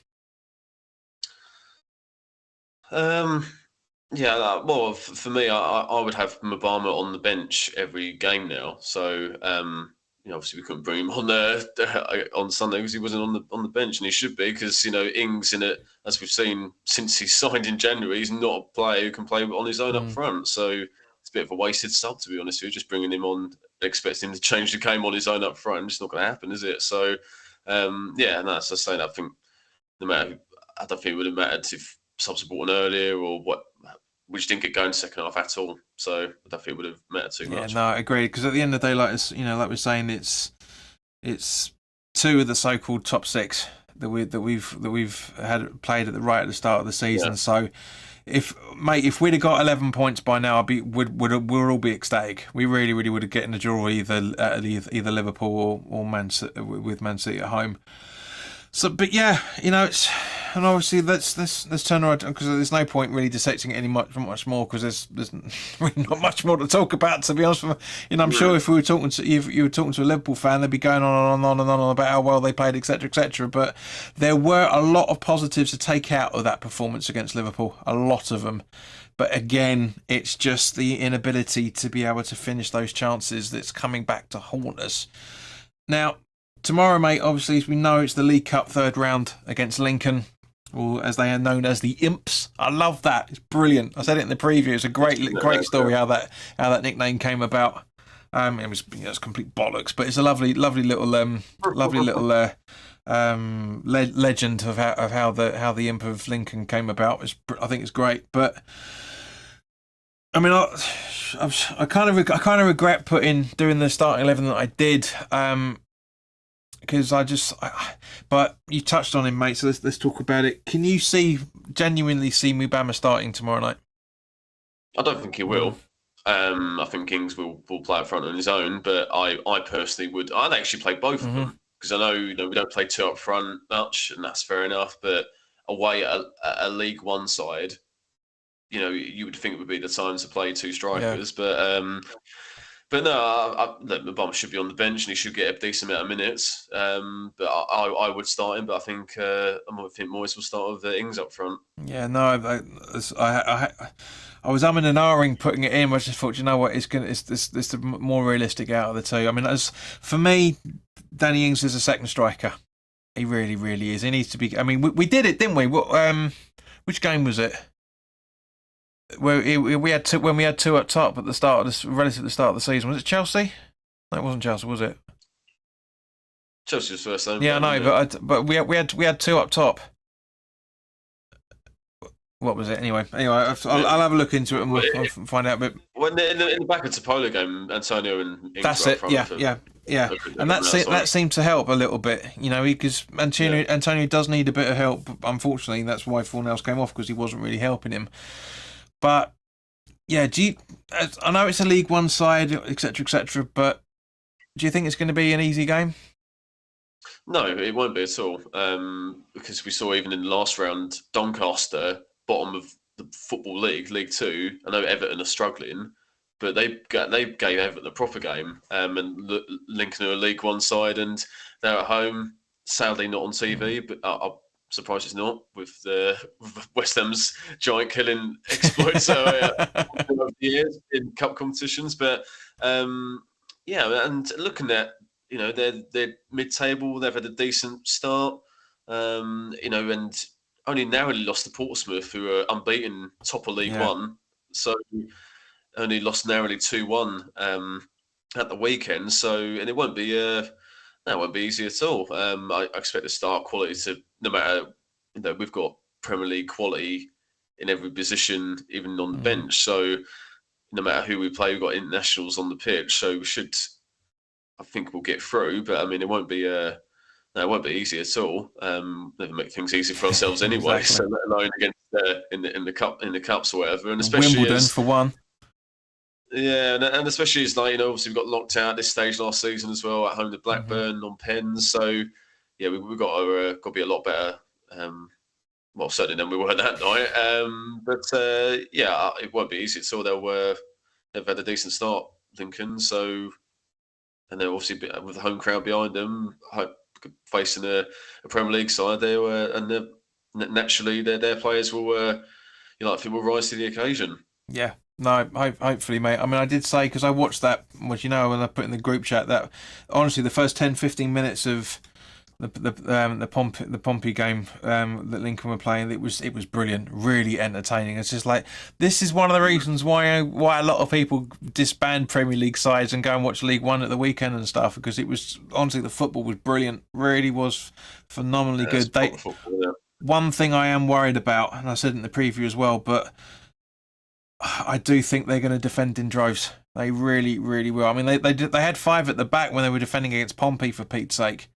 Yeah, well, for me, I would have Mabama on the bench every game now. So, obviously we couldn't bring him on on Sunday because he wasn't on the bench, and he should be because Ings in it, as we've seen since he signed in January, he's not a player who can play on his own up front. So it's a bit of a wasted sub, to be honest with you. Just bringing him on, expecting him to change the game on his own up front, it's not going to happen, is it? So, yeah, no, that's the same. I think no matter, I don't think it would have mattered if subs were brought on earlier or what. We just didn't get going second half at all, so I don't think it would have mattered too much. Yeah, no, I agree. Because at the end of the day, like we're saying, it's two of the so-called top six that we've had played at the start of the season. Yeah. So, if we'd have got 11 points by now, we'd all be ecstatic. We really would have gotten a draw either Liverpool or Man City, with Man City at home. So, but yeah, it's, and obviously let's turn around, because there's no point really dissecting it any much more, because there's really not much more to talk about, to be honest. I'm sure if we were talking to you were talking to a Liverpool fan, they'd be going on about how well they played, etc. But there were a lot of positives to take out of that performance against Liverpool, a lot of them. But again, it's just the inability to be able to finish those chances that's coming back to haunt us. Now, tomorrow, mate, obviously, as we know, it's the League Cup third round against Lincoln, or as they are known as the Imps. I love that. It's brilliant. I said it in the preview. It's a great story how that nickname came about. It was it's complete bollocks, but it's a lovely little legend of how the Imp of Lincoln came about. I think it's great, but I mean, I kind of regret doing the starting 11 that I did. Because but you touched on him, mate. So let's talk about it. Can you genuinely see Mubama starting tomorrow night? I don't think he will. I think Kings will play up front on his own, but I personally would. I'd actually play both of them, because I know we don't play two up front much, and that's fair enough. But away at a League One side, you would think it would be the time to play two strikers, yeah. But no, Mabama should be on the bench and he should get a decent amount of minutes. But I would start him. But I think Moyes will start with Ings up front. Yeah, no, I was umming and ahhing putting it in. I just thought, what, it's the more realistic out of the two. I mean, for me, Danny Ings is a second striker. He really, really is. He needs to be. I mean, we did it, didn't we? Which game was it? Where we had two up top at the start of relative to the start of the season. Was it Chelsea? No, it wasn't Chelsea, was it? Chelsea was first time. Yeah, I know, but we had two up top. What was it? Anyway, I'll have a look into it and we'll find out. But in the Backa Topola game, Antonio and Ings that's it. Yeah. And that seemed to help a little bit, because Antonio does need a bit of help. Unfortunately, that's why Fornals came off, because he wasn't really helping him. But yeah, I know it's a League One side, etc., but do you think it's going to be an easy game? No, it won't be at all. Because we saw even in the last round, Doncaster, bottom of the Football League, League Two. I know Everton are struggling, but they gave Everton a proper game. And Lincoln are a League One side, and they're at home. Sadly, not on TV, but I'll surprised it's not, with West Ham's giant killing exploits over the years in cup competitions. But yeah, and looking at they're mid-table, they've had a decent start, and only narrowly lost to Portsmouth, who are unbeaten, top of League One. So only lost narrowly 2-1 at the weekend. So, and it won't be that won't be easy at all. I expect the start quality to, no matter, we've got Premier League quality in every position, even on the bench. So no matter who we play, we've got internationals on the pitch. So we should, I think we'll get through. But I mean, it won't be no, it won't be easy at all. Never make things easy for ourselves anyway. Exactly. So let alone against in the cups or whatever, and especially Wimbledon for one. Yeah, and especially as like, obviously we got locked out at this stage last season as well at home to Blackburn on pens. So yeah, we've got to be a lot better. Well, certainly than we were that night. But yeah, it won't be easy at all. They've had a decent start, Lincoln. So, and they're obviously with the home crowd behind them, facing a Premier League side. Naturally their players will, I think will rise to the occasion. Yeah. No, hopefully, mate. I mean, I did say, because I watched that, when I put in the group chat, that honestly, the first 10, 15 minutes of the Pompey game that Lincoln were playing, it was brilliant, really entertaining. It's just like, this is one of the reasons why a lot of people disband Premier League sides and go and watch League One at the weekend and stuff, because it was, honestly, the football was brilliant, really was phenomenally good. One thing I am worried about, and I said in the preview as well, but I do think they're going to defend in droves. They really, really will. I mean, they had 5 at the back when they were defending against Pompey, for Pete's sake.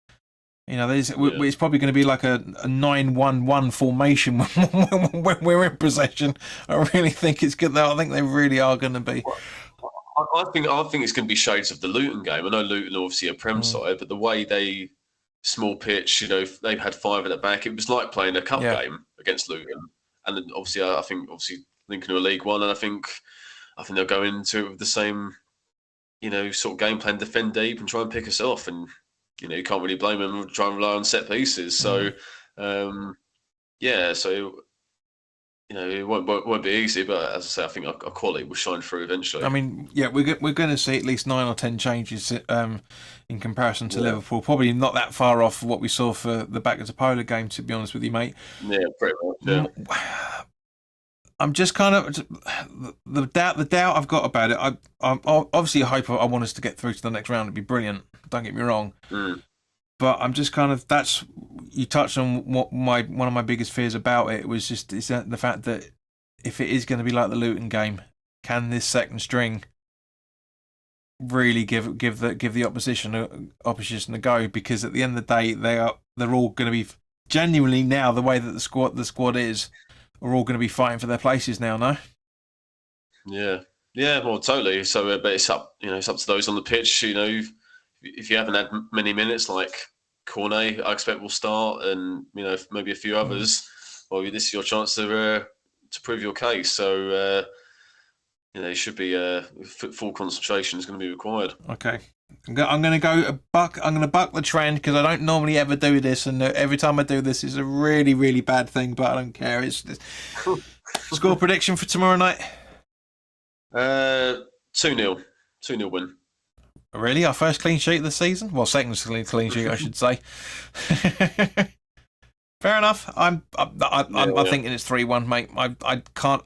It's probably going to be like a 9-1-1 formation when we're in possession. I really think it's good. I think they really are going to be. I think it's going to be shades of the Luton game. I know Luton are obviously a Prem side, but the way small pitch, they've had 5 at the back. It was like playing a cup game against Luton. And then obviously, I think Lincoln are League One, and I think they'll go into it with the same, sort of game plan, defend deep and try and pick us off. And you can't really blame them for trying to rely on set pieces. So, it won't be easy. But as I say, I think our quality will shine through eventually. I mean, yeah, we're going to see at least 9 or 10 changes in comparison to Liverpool. Probably not that far off what we saw for the Backa Topola game, to be honest with you, mate. Yeah, pretty much. Yeah. I'm just kind of the doubt I've got about it. I'm obviously I want us to get through to the next round. It'd be brilliant. Don't get me wrong, but I'm just kind of, that's, you touched on what one of my biggest fears about it was just the fact that if it is going to be like the Luton game, can this second string really give the opposition a go? Because at the end of the day, they're all going to be genuinely, now the way that the squad is, are all going to be fighting for their places now, no? Yeah, well, totally. So, but it's up to those on the pitch. If you haven't had many minutes, like Cornet, I expect will start, and maybe a few others. Well, this is your chance to prove your case. So, it should be full concentration is going to be required. Okay. I'm going to buck the trend, because I don't normally ever do this, and every time I do this is a really, really bad thing, but I don't care. It's score prediction for tomorrow night. 2-0 win. Really, our first clean sheet of the season? Well, second clean sheet, I should say. Fair enough. I'm thinking it's 3-1, mate. I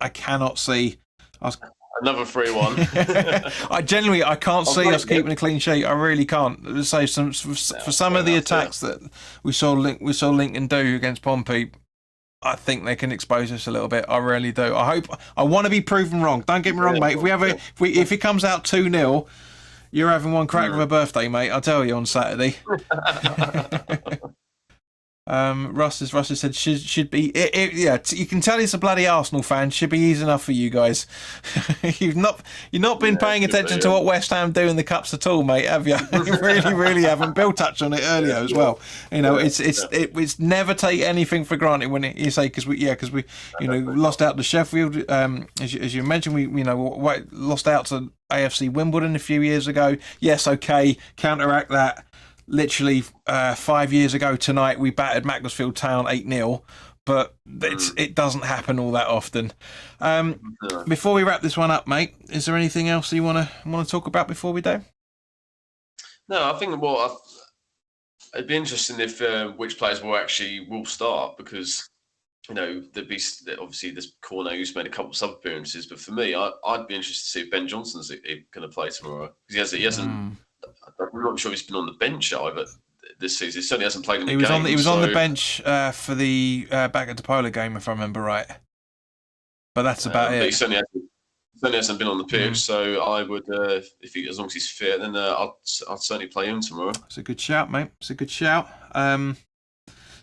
cannot see us. Another 3-1. I can't see us keeping a clean sheet. I really can't. So for some of the attacks that we saw Lincoln do against Pompey, I think they can expose us a little bit. I really do. I want to be proven wrong. Don't get me wrong, mate. If it comes out 2-0, you're having one crack of a birthday, mate. I'll tell you on Saturday. Russ has said should be you can tell he's a bloody Arsenal fan. Should be easy enough for you guys. You've not been paying attention to what West Ham do in the cups at all, mate, have you? You really haven't. Bill touched on it earlier as well. It's never take anything for granted when you say, because we lost out to Sheffield, as you mentioned, we lost out to AFC Wimbledon a few years ago. Yes, okay, counteract that. Literally 5 years ago tonight, we battered Macclesfield Town 8-0, but it doesn't happen all that often. Before we wrap this one up, mate, is there anything else you want to talk about before we do? No, I think it'd be interesting if which players will start, because there'd be obviously this Cornet who's made a couple of sub appearances, but for me, I'd be interested to see if Ben Johnson's going to play tomorrow, because he hasn't. I'm not sure he's been on the bench either this season. He certainly hasn't played in the He was game. He was on the bench for the Backa Topola game, if I remember right. But that's about it. But he certainly hasn't been on the pitch. So I would, as long as he's fit, then I'll certainly play him tomorrow. It's a good shout, mate. It's a good shout.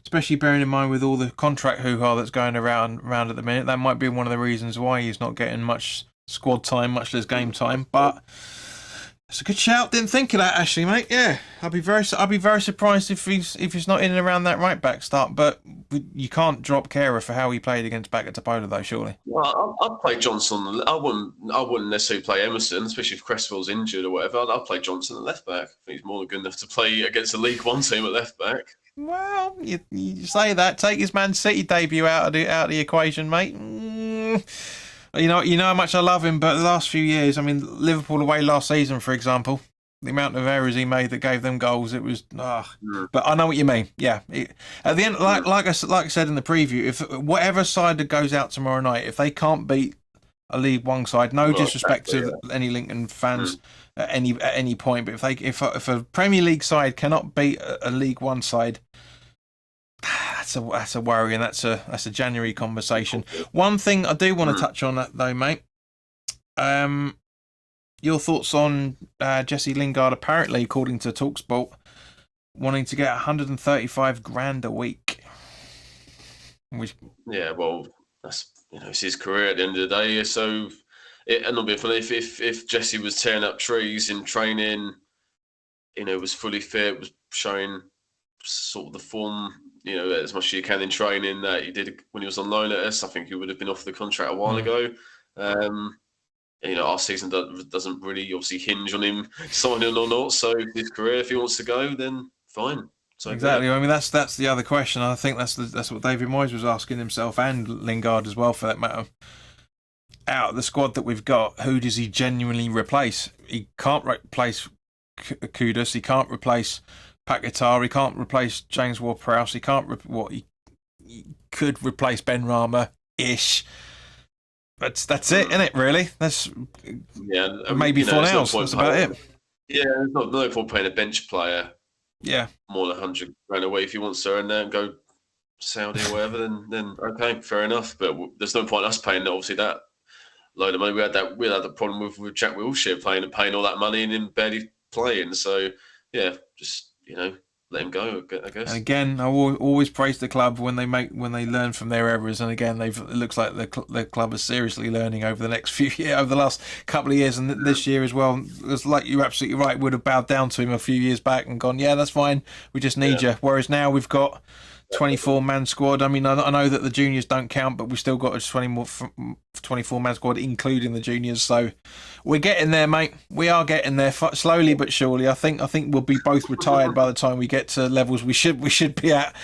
Especially bearing in mind with all the contract hoo-ha that's going around at the minute. That might be one of the reasons why he's not getting much squad time, much less game time. But it's a good shout. Didn't think of that, actually, mate. Yeah, I'd be very surprised if he's not in and around that right back start. But you can't drop Kera for how he played against Backa Topola, though, surely. Well, I'd play Johnson. I wouldn't necessarily play Emerson, especially if Cresswell's injured or whatever. I'd play Johnson at left back. I think he's more than good enough to play against a League One team at left back. Well, you say that. Take his Man City debut out of the equation, mate. You know how much I love him, but the last few years, I mean, Liverpool away last season, for example, the amount of errors he made that gave them goals, it was. But I know what you mean. Yeah, at the end, like I said in the preview, if whatever side that goes out tomorrow night, if they can't beat a League One side, no disrespect to any Lincoln fans at any point, but if a Premier League side cannot beat a League One side, that's a worry, and that's a January conversation. One thing I do want to touch on that though, mate. Your thoughts on Jesse Lingard? Apparently, according to TalkSport, wanting to get 135 grand a week. Yeah, well, that's it's his career at the end of the day. So and not be funny if Jesse was tearing up trees in training, was fully fit, was showing sort of the form, as much as you can in training that he did when he was on loan at us. I think he would have been off the contract a while ago. Our season doesn't really obviously hinge on him signing or not. So his career, if he wants to go, then fine. So exactly. I mean, that's the other question. I think that's what David Moyes was asking himself, and Lingard as well, for that matter. Out of the squad that we've got, who does he genuinely replace? He can't replace Kudus. He can't replace Paquetá. He can't replace James Ward-Prowse. He can't. He could replace Ben Rama-ish. That's it, isn't it? Really? That's maybe Fornals. That's about it. Yeah, there's no point paying a bench player. Yeah, more than 100 grand away if he wants to earn there and go Saudi or whatever. then okay, fair enough. But there's no point us paying obviously that load of money. We had the problem with Jack Wilshere paying all that money and him barely playing. So yeah, just let him go, I guess. And again, I always praise the club when they learn from their errors. And again, it looks like the club is seriously learning over the last couple of years, and this year as well. It's like you're absolutely right. Would have bowed down to him a few years back and gone, yeah, that's fine. We just need you. Whereas now we've got 24-man squad. I mean, I know that the juniors don't count, but we've still got a 24-man squad, including the juniors. So we're getting there, mate. We are getting there slowly but surely. I think we'll be both retired by the time we get to levels we should be at.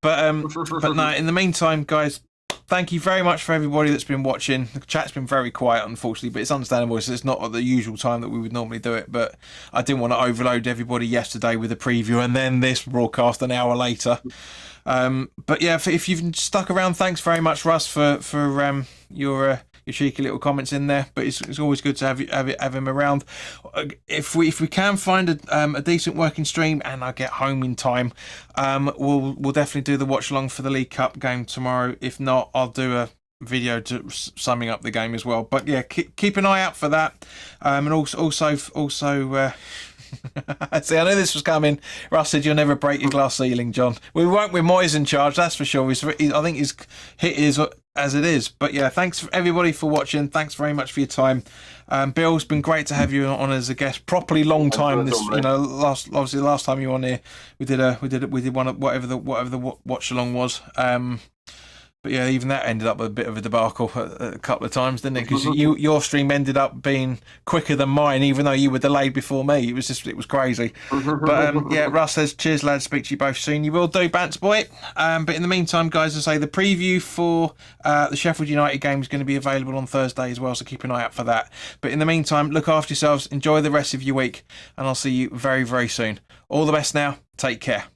But no. In the meantime, guys, thank you very much for everybody that's been watching. The chat's been very quiet, unfortunately, but it's understandable. It's not at the usual time that we would normally do it. But I didn't want to overload everybody yesterday with a preview and then this broadcast an hour later. But yeah, if you've stuck around, thanks very much, Russ, for your cheeky little comments in there. But it's always good to have him around. If we can find a decent working stream and I get home in time, we'll definitely do the watch along for the League Cup game tomorrow. If not, I'll do a video summing up the game as well. But yeah, keep an eye out for that. And also. See, I knew this was coming. Russ said, "You'll never break your glass ceiling, John." We won't with Moyes in charge, that's for sure. I think his hit is as it is. But yeah, thanks everybody for watching. Thanks very much for your time. Bill, it's been great to have you on as a guest. Properly long time. Last time you were on here, we did one of whatever the watch along was. But yeah, even that ended up with a bit of a debacle a couple of times, didn't it? Because your stream ended up being quicker than mine, even though you were delayed before me. It was crazy. But yeah, Russ says, cheers, lads. Speak to you both soon. You will do, Bants boy. But in the meantime, guys, I say the preview for the Sheffield United game is going to be available on Thursday as well, so keep an eye out for that. But in the meantime, look after yourselves, enjoy the rest of your week, and I'll see you very, very soon. All the best now. Take care.